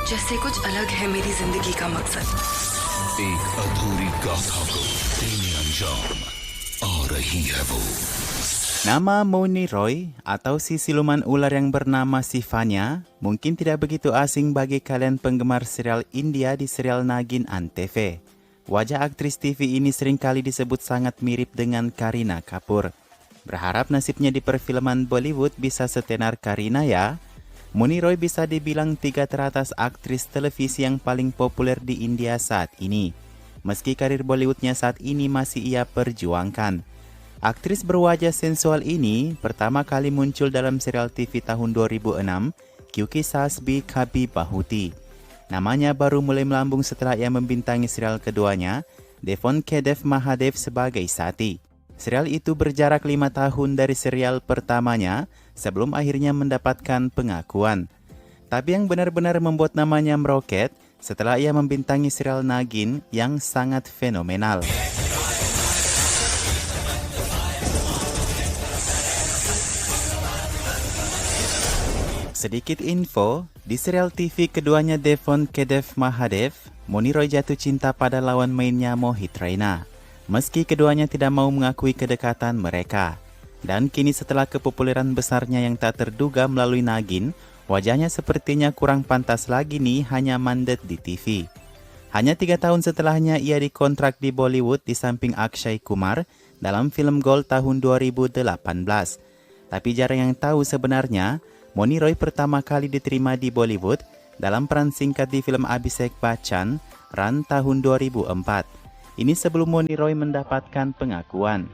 जैसे कुछ अलग है मेरी जिंदगी का मकसद। एक अधूरी गाथा को देने अंजाम आ रही है वो। Nama Mouni Roy atau si siluman ular yang bernama Sifanya mungkin tidak begitu asing bagi kalian penggemar serial India di serial Nagin Antv. Wajah aktris TV ini seringkali disebut sangat mirip dengan Kareena Kapoor. Berharap nasibnya di perfilman Bollywood bisa setenar Kareena ya. Mouni Roy bisa dibilang 3 teratas aktris televisi yang paling populer di India saat ini. Meski karir Bollywoodnya saat ini masih ia perjuangkan. Aktris berwajah sensual ini pertama kali muncul dalam serial TV tahun 2006, Kyunki Saas Bhi Kabhi Bahu Thi. Namanya baru mulai melambung setelah ia membintangi serial keduanya, Devon Kedev Mahadev sebagai Sati. Serial itu berjarak 5 tahun dari serial pertamanya sebelum akhirnya mendapatkan pengakuan. Tapi yang benar-benar membuat namanya meroket setelah ia membintangi serial Nagin yang sangat fenomenal. Sedikit info, di serial TV keduanya Devon Kedev Mahadev, Mouni Roy jatuh cinta pada lawan mainnya Mohit Raina. Meski keduanya tidak mau mengakui kedekatan mereka. Dan kini setelah kepopuleran besarnya yang tak terduga melalui Nagin, wajahnya sepertinya kurang pantas lagi nih hanya mandet di TV. Hanya 3 tahun setelahnya ia dikontrak di Bollywood di samping Akshay Kumar dalam film Gold tahun 2018. Tapi jarang yang tahu sebenarnya, Mouni Roy pertama kali diterima di Bollywood dalam peran singkat di film Abhishek Bachchan, Run tahun 2004. Ini sebelum Mouni Roy mendapatkan pengakuan.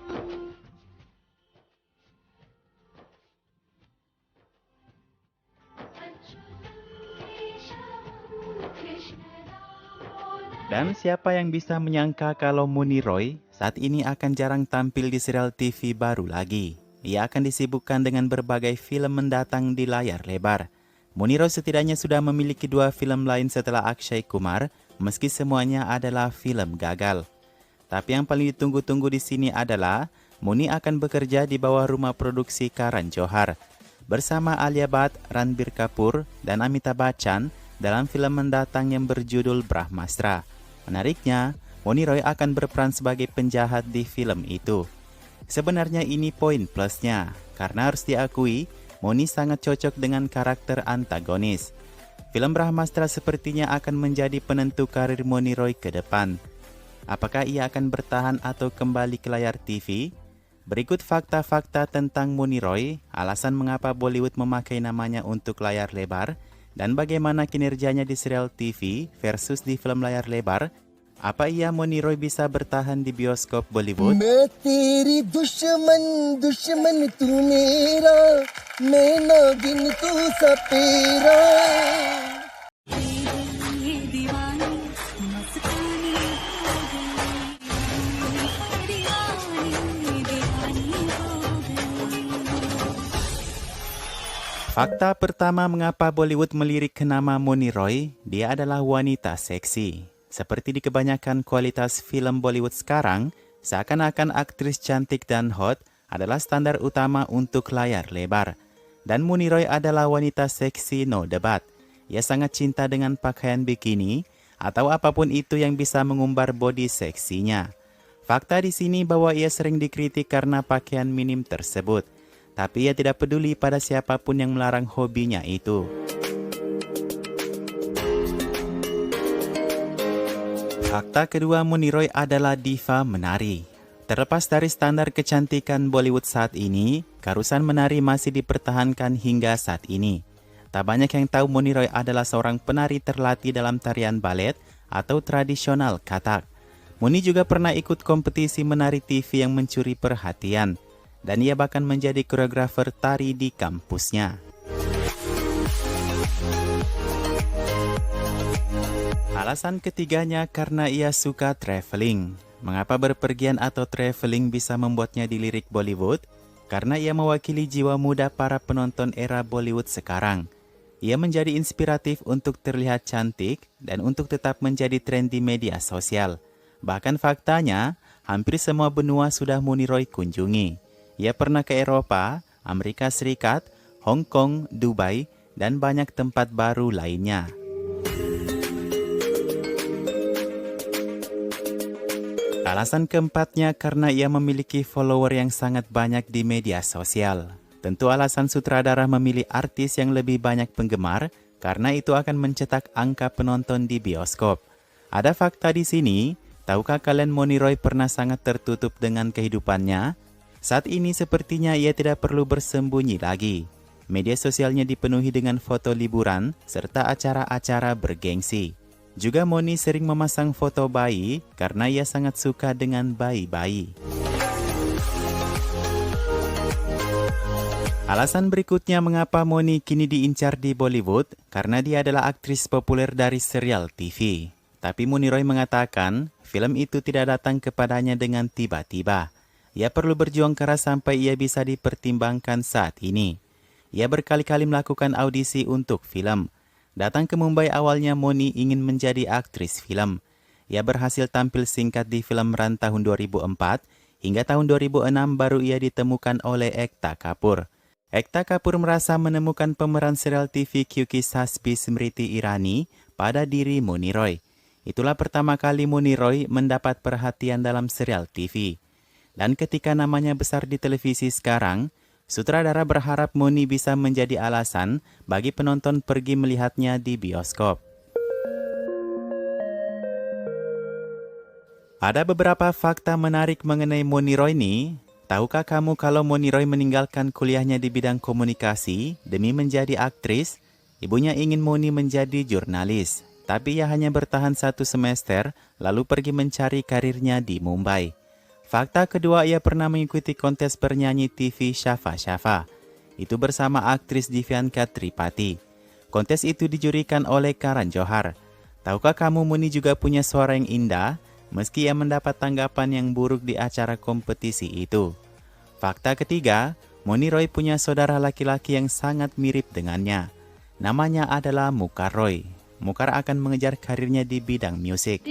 Dan siapa yang bisa menyangka kalau Mouni Roy saat ini akan jarang tampil di serial TV baru lagi. Ia akan disibukkan dengan berbagai film mendatang di layar lebar. Mouni Roy setidaknya sudah memiliki 2 film lain setelah Akshay Kumar, meski semuanya adalah film gagal. Tapi yang paling ditunggu-tunggu di sini adalah Mouni akan bekerja di bawah rumah produksi Karan Johar bersama Alia Bhatt, Ranbir Kapoor, dan Amitabh Bachchan dalam film mendatang yang berjudul Brahmastra. Menariknya, Mouni Roy akan berperan sebagai penjahat di film itu. Sebenarnya ini poin plusnya, karena harus diakui, Mouni sangat cocok dengan karakter antagonis. Film Brahmastra sepertinya akan menjadi penentu karir Mouni Roy ke depan. Apakah ia akan bertahan atau kembali ke layar TV? Berikut fakta-fakta tentang Mouni Roy, alasan mengapa Bollywood memakai namanya untuk layar lebar, dan bagaimana kinerjanya di serial TV versus di film layar lebar. Apa iya Mouni Roy bisa bertahan di bioskop Bollywood? मैं तेरी दुश्मन दुश्मन तू मेरा मैं नागिन तू सपेरा Fakta pertama mengapa Bollywood melirik ke nama Mouni Roy, dia adalah wanita seksi. Seperti di kebanyakan kualitas film Bollywood sekarang, seakan-akan aktris cantik dan hot adalah standar utama untuk layar lebar. Dan Mouni Roy adalah wanita seksi no debat. Ia sangat cinta dengan pakaian bikini atau apapun itu yang bisa mengumbar bodi seksinya. Fakta di sini bahwa ia sering dikritik karena pakaian minim tersebut. Tapi ia tidak peduli pada siapapun yang melarang hobinya itu. Fakta kedua, Mouni Roy adalah diva menari. Terlepas dari standar kecantikan Bollywood saat ini, karusan menari masih dipertahankan hingga saat ini. Tak banyak yang tahu Mouni Roy adalah seorang penari terlatih dalam tarian balet atau tradisional Kathak. Mouni juga pernah ikut kompetisi menari TV yang mencuri perhatian, dan ia bahkan menjadi koreografer tari di kampusnya. Alasan ketiganya karena ia suka traveling. Mengapa berpergian atau traveling bisa membuatnya dilirik Bollywood? Karena ia mewakili jiwa muda para penonton era Bollywood sekarang. Ia menjadi inspiratif untuk terlihat cantik dan untuk tetap menjadi tren di media sosial. Bahkan faktanya, hampir semua benua sudah Mouni Roy kunjungi. Ia pernah ke Eropa, Amerika Serikat, Hong Kong, Dubai, dan banyak tempat baru lainnya. Alasan keempatnya karena ia memiliki follower yang sangat banyak di media sosial. Tentu alasan sutradara memilih artis yang lebih banyak penggemar karena itu akan mencetak angka penonton di bioskop. Ada fakta di sini, tahukah kalian Moni Roy pernah sangat tertutup dengan kehidupannya? Saat ini sepertinya ia tidak perlu bersembunyi lagi. Media sosialnya dipenuhi dengan foto liburan serta acara-acara bergengsi. Juga Moni sering memasang foto bayi karena ia sangat suka dengan bayi-bayi. Alasan berikutnya mengapa Moni kini diincar di Bollywood karena dia adalah aktris populer dari serial TV. Tapi Moni Roy mengatakan film itu tidak datang kepadanya dengan tiba-tiba. Ia perlu berjuang keras sampai ia bisa dipertimbangkan saat ini. Ia berkali-kali melakukan audisi untuk film. Datang ke Mumbai awalnya Moni ingin menjadi aktris film. Ia berhasil tampil singkat di film Ran tahun 2004, hingga tahun 2006 baru ia ditemukan oleh Ekta Kapoor. Ekta Kapoor merasa menemukan pemeran serial TV Kyunki Sasbi Smriti Irani pada diri Moni Roy. Itulah pertama kali Moni Roy mendapat perhatian dalam serial TV. Dan ketika namanya besar di televisi sekarang, sutradara berharap Moni bisa menjadi alasan bagi penonton pergi melihatnya di bioskop. Ada beberapa fakta menarik mengenai Moni Roy nih. Tahukah kamu kalau Moni Roy meninggalkan kuliahnya di bidang komunikasi demi menjadi aktris? Ibunya ingin Moni menjadi jurnalis, tapi ia hanya bertahan 1 semester lalu pergi mencari karirnya di Mumbai. Fakta kedua, ia pernah mengikuti kontes bernyanyi TV Shafa Shafa. Itu bersama aktris Divyanka Tripati. Kontes itu dijurikan oleh Karan Johar. Tahukah kamu Moni juga punya suara yang indah, meski ia mendapat tanggapan yang buruk di acara kompetisi itu. Fakta ketiga, Moni Roy punya saudara laki-laki yang sangat mirip dengannya. Namanya adalah Mukar Roy. Mukar akan mengejar karirnya di bidang musik.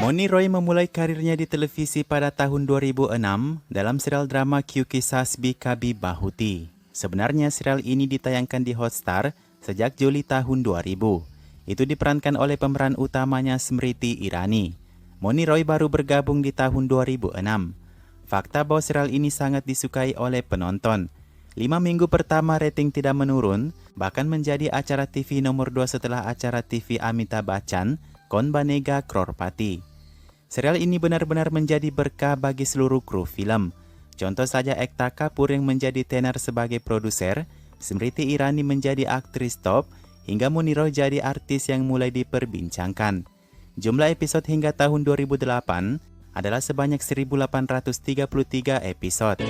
Moni Roy memulai karirnya di televisi pada tahun 2006 dalam serial drama Kyunki Sasbi Kabhi Bahuti. Sebenarnya serial ini ditayangkan di Hotstar sejak Juli tahun 2000. Itu diperankan oleh pemeran utamanya Smriti Irani. Moni Roy baru bergabung di tahun 2006. Fakta bahwa serial ini sangat disukai oleh penonton. 5 minggu pertama rating tidak menurun, bahkan menjadi acara TV nomor 2 setelah acara TV Amitabh Bachchan, Kaun Banega Crorepati. Serial ini benar-benar menjadi berkah bagi seluruh kru film. Contoh saja Ekta Kapoor yang menjadi tenar sebagai produser, Smriti Irani menjadi aktris top, hingga Moni Roy jadi artis yang mulai diperbincangkan. Jumlah episode hingga tahun 2008 adalah sebanyak 1833 episode.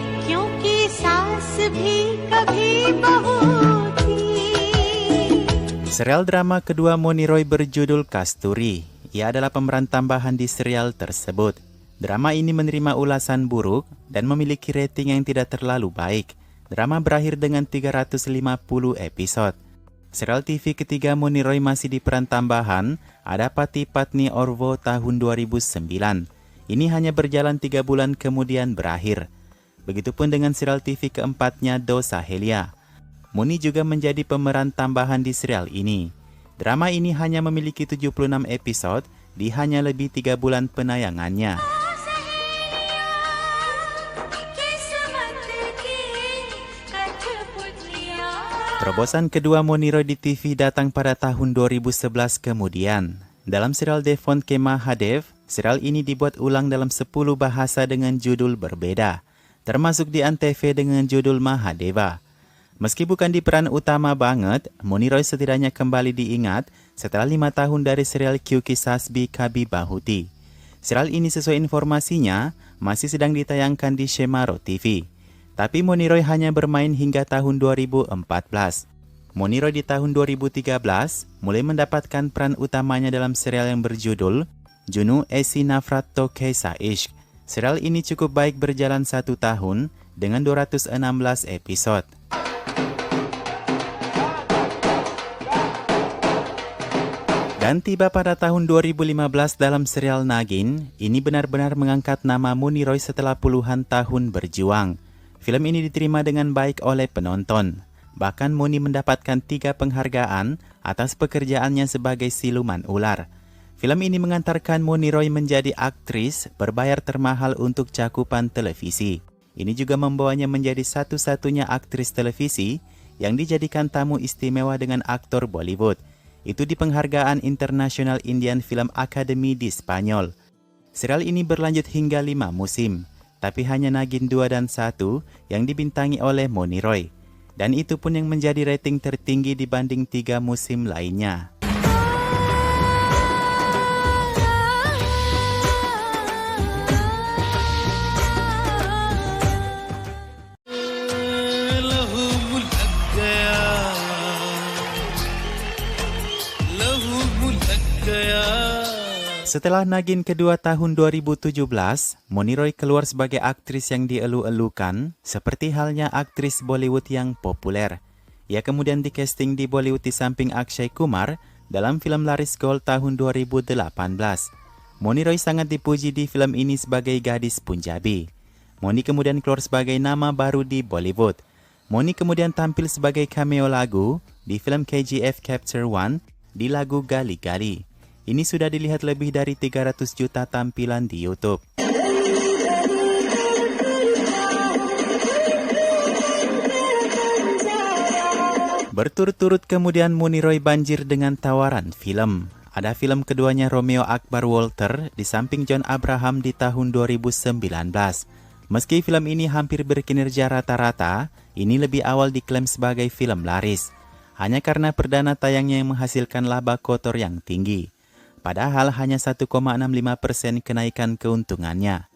Serial drama kedua Moni Roy berjudul Kasturi. Ia adalah pemeran tambahan di serial tersebut. Drama ini menerima ulasan buruk dan memiliki rating yang tidak terlalu baik. Drama berakhir dengan 350 episode. Serial TV ketiga Moni Roy masih di peran tambahan, ada Pati Patni Orvo tahun 2009. Ini hanya berjalan 3 bulan kemudian berakhir. Begitupun dengan serial TV keempatnya Dosa Helia. Moni juga menjadi pemeran tambahan di serial ini. Drama ini hanya memiliki 76 episode di hanya lebih 3 bulan penayangannya. Terobosan kedua Moni Roy di TV datang pada tahun 2011 kemudian. Dalam serial Devon Ke Mahadev, serial ini dibuat ulang dalam 10 bahasa dengan judul berbeda, termasuk di Antv dengan judul Mahadeva. Meski bukan di peran utama banget, Moni Roy setidaknya kembali diingat setelah 5 tahun dari serial Kyunki Sasbi Kabhi Bahuti. Serial ini sesuai informasinya masih sedang ditayangkan di Shemaro TV. Tapi Moni Roy hanya bermain hingga tahun 2014. Moni Roy di tahun 2013 mulai mendapatkan peran utamanya dalam serial yang berjudul Junu Aisi Nafrat To Kaisa Ishq. Serial ini cukup baik berjalan 1 tahun dengan 216 episode. Dan tiba pada tahun 2015 dalam serial Nagin, ini benar-benar mengangkat nama Moony Roy setelah puluhan tahun berjuang. Film ini diterima dengan baik oleh penonton. Bahkan Moony mendapatkan 3 penghargaan atas pekerjaannya sebagai siluman ular. Film ini mengantarkan Moony Roy menjadi aktris berbayar termahal untuk cakupan televisi. Ini juga membawanya menjadi satu-satunya aktris televisi yang dijadikan tamu istimewa dengan aktor Bollywood. Itu di penghargaan International Indian Film Academy di Spanyol. Serial ini berlanjut hingga 5 musim, tapi hanya Nagin 2 dan 1 yang dibintangi oleh Moony Roy. Dan itu pun yang menjadi rating tertinggi dibanding 3 musim lainnya. Setelah Nagin kedua tahun 2017, Moony Roy keluar sebagai aktris yang dielu-elukan, seperti halnya aktris Bollywood yang populer. Ia kemudian di-casting di Bollywood di samping Akshay Kumar dalam film Laris Gold tahun 2018. Moony Roy sangat dipuji di film ini sebagai gadis Punjabi. Moony kemudian keluar sebagai nama baru di Bollywood. Moony kemudian tampil sebagai cameo lagu di film KGF Chapter 1 di lagu Gali Gali. Ini sudah dilihat lebih dari 300 juta tampilan di YouTube. Berturut-turut kemudian Moony Roy banjir dengan tawaran film. Ada film keduanya Romeo Akbar Walter di samping John Abraham di tahun 2019. Meski film ini hampir berkinerja rata-rata, ini lebih awal diklaim sebagai film laris. Hanya karena perdana tayangnya yang menghasilkan laba kotor yang tinggi. Padahal hanya 1,65% kenaikan keuntungannya.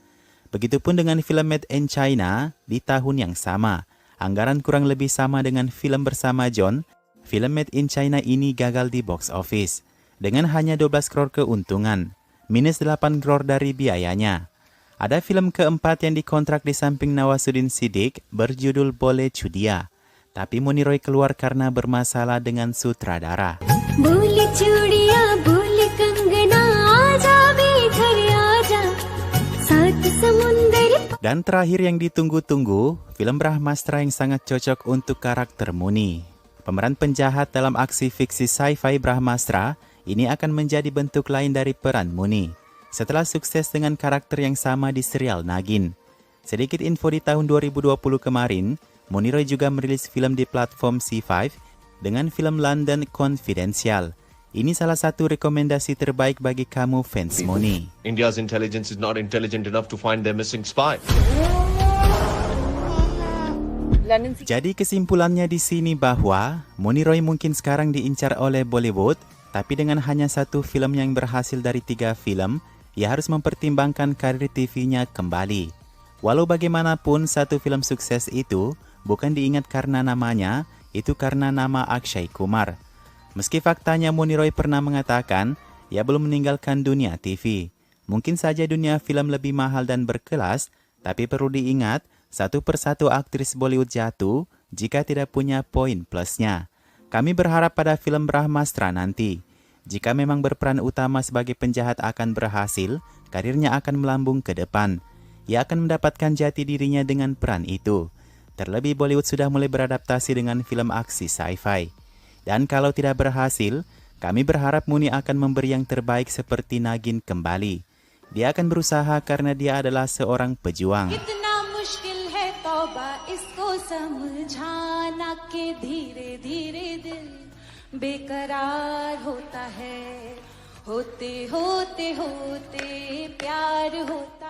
Begitupun dengan film Made in China di tahun yang sama. Anggaran kurang lebih sama dengan film bersama John. Film Made in China ini gagal di box office. Dengan hanya 12 crore keuntungan. Minus 8 crore dari biayanya. Ada film keempat yang dikontrak di samping Nawazuddin Siddiq berjudul Boleh Chudia. Tapi Moony Roy keluar karena bermasalah dengan sutradara. Boleh chudiya, boleh kangana, aja bethar aja, sat samundar. Dan terakhir yang ditunggu-tunggu, film Brahmastra yang sangat cocok untuk karakter Moony. Pemeran penjahat dalam aksi fiksi sci-fi Brahmastra ini akan menjadi bentuk lain dari peran Moony. Setelah sukses dengan karakter yang sama di serial Nagin. Sedikit info di tahun 2020 kemarin, Moony Roy juga merilis film di platform C5 dengan film London Confidential. Ini salah satu rekomendasi terbaik bagi kamu fans Moony. India's intelligence is not intelligent enough to find their missing spy. Jadi kesimpulannya di sini bahwa Moony Roy mungkin sekarang diincar oleh Bollywood, tapi dengan hanya 1 film yang berhasil dari 3 film, ia harus mempertimbangkan karir TV-nya kembali. Walau bagaimanapun 1 film sukses itu bukan diingat karena namanya, itu karena nama Akshay Kumar. Meski faktanya Moony Roy pernah mengatakan, ia belum meninggalkan dunia TV. Mungkin saja dunia film lebih mahal dan berkelas, tapi perlu diingat, 1 persatu aktris Bollywood jatuh jika tidak punya poin plusnya. Kami berharap pada film Brahmastra nanti. Jika memang berperan utama sebagai penjahat akan berhasil, karirnya akan melambung ke depan. Ia akan mendapatkan jati dirinya dengan peran itu. Terlebih Bollywood sudah mulai beradaptasi dengan film aksi sci-fi. Dan kalau tidak berhasil, kami berharap Moony akan memberi yang terbaik seperti Nagin kembali. Dia akan berusaha karena dia adalah seorang pejuang. होते होते होते प्यार होता